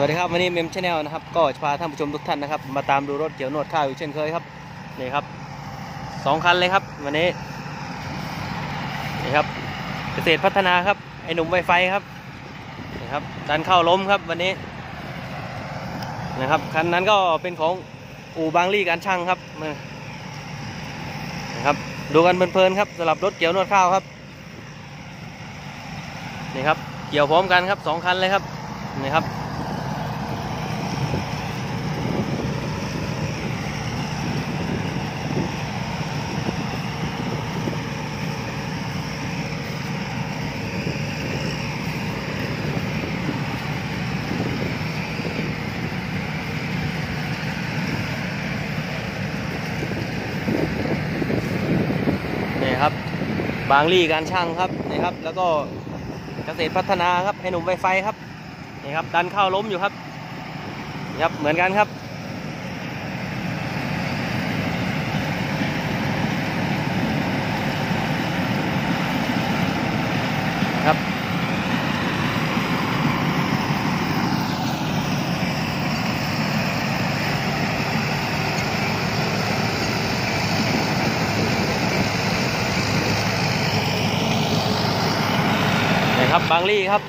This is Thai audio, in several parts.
วัสดีครับวันนี้เมมชาแนลนะครับก็จะพาท่านผู้ชมทุกท่านนะครับมาตามดูรถเกี่ยวนวดข้าวอยู่เช่นเคยครับนี่ครับ2 คันเลยครับวันนี้นี่ครับเกษตรพัฒนาครับไอหนุ่มไวไฟครับนี่ครับดันเข้าล้มครับวันนี้นะครับคันนั้นก็เป็นของอู่บางลี่การช่างครับนะครับดูกันเพลินๆครับสำหรับรถเกี่ยวนวดข้าวครับนี่ครับเกี่ยวพร้อมกันครับ2 คันเลยครับนี่ครับนี่ครับบางลี่การช่างครับนี่ครับแล้วก็เกษตรพัฒนาครับให้หนุ่มไวไฟครับนี่ครับดันเข้าล้มอยู่ครับนี่ครับเหมือนกันครับครับนี่ครับบางลี่ครับ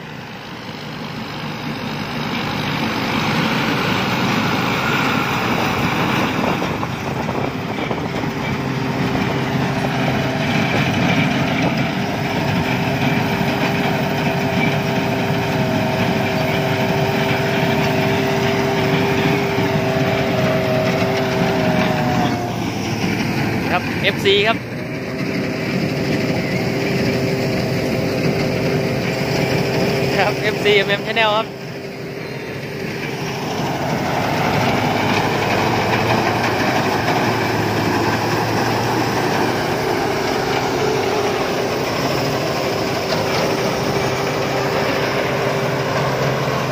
ครับ FC ครับครับ FC MM Channel ครับ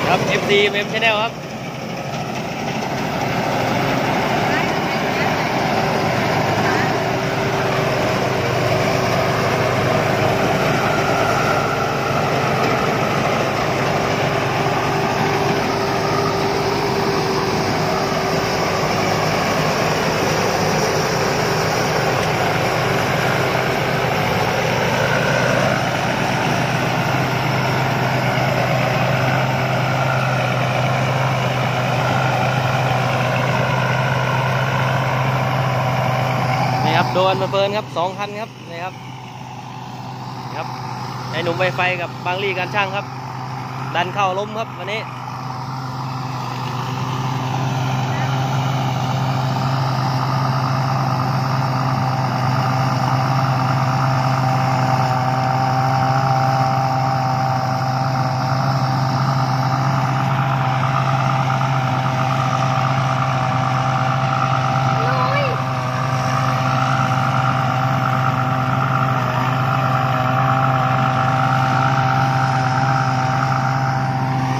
ครับ FC MM Channel ครับนี่ครับโดนมาเฟิร์นครับ2 คันครับนี่ครับครับไอหนุ่มไวไฟกับบางลี่การช่างครับดันเข้าล้มครับวันนี้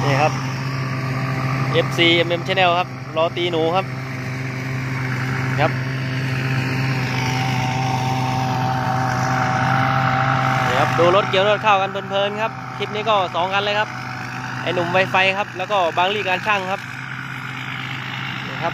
นี่ครับ FC MM Channel ครับรอตีหนูครับครับนี่ครับดูรถเกี่ยวนวดข้าวกันเพลินๆครับคลิปนี้ก็2 คันเลยครับไอหนุ่มไวไฟครับแล้วก็บางลี่การช่างครับนี่ครับ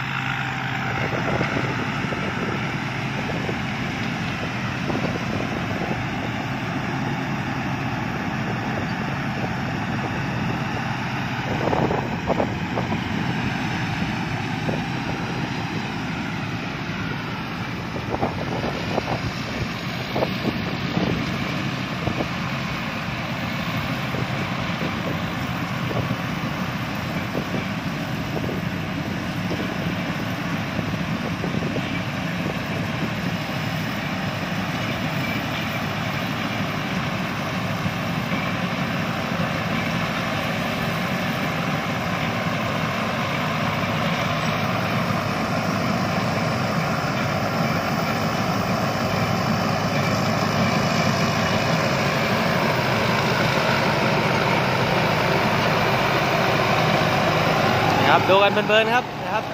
ครับดูกันเพลินๆครับนะครับ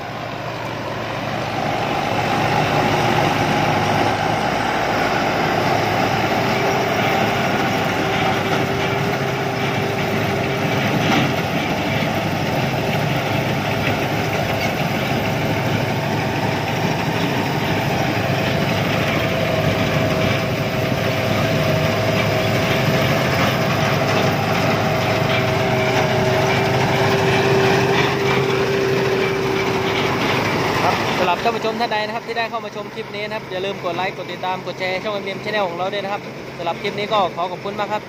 ท่านผู้ชมท่านใดนะครับที่ได้เข้ามาชมคลิปนี้นะครับอย่าลืมกดไลค์กดติดตามกดแชร์ช่อง MM Channel ของเราด้วยนะครับสำหรับคลิปนี้ก็ขอขอบคุณมากครับ